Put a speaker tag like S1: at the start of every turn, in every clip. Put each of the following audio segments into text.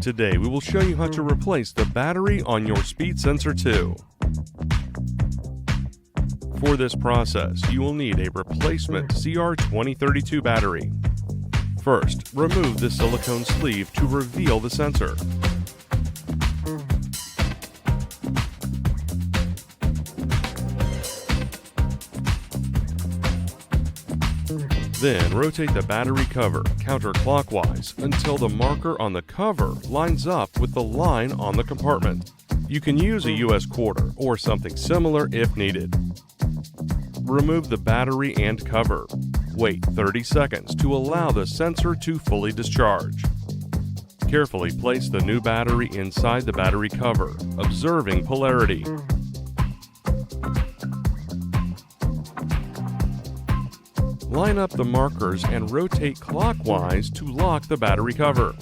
S1: Today we will show you how to replace the battery on your Speed Sensor 2. For this process, you will need a replacement CR2032 battery. First, remove the silicone sleeve to reveal the sensor. Then rotate the battery cover counterclockwise until the marker on the cover lines up with the line on the compartment. You can use a US quarter or something similar if needed. Remove the battery and cover. Wait 30 seconds to allow the sensor to fully discharge. Carefully place the new battery inside the battery cover, observing polarity. Line up the markers and rotate clockwise to lock the battery cover.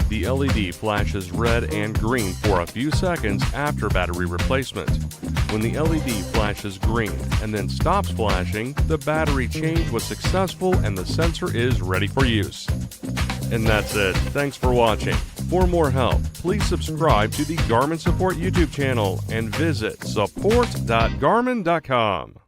S1: The LED flashes red and green for a few seconds after battery replacement. When the LED flashes green and then stops flashing, the battery change was successful and the sensor is ready for use. And that's it. Thanks for watching. For more help, please subscribe to the Garmin Support YouTube channel and visit support.garmin.com.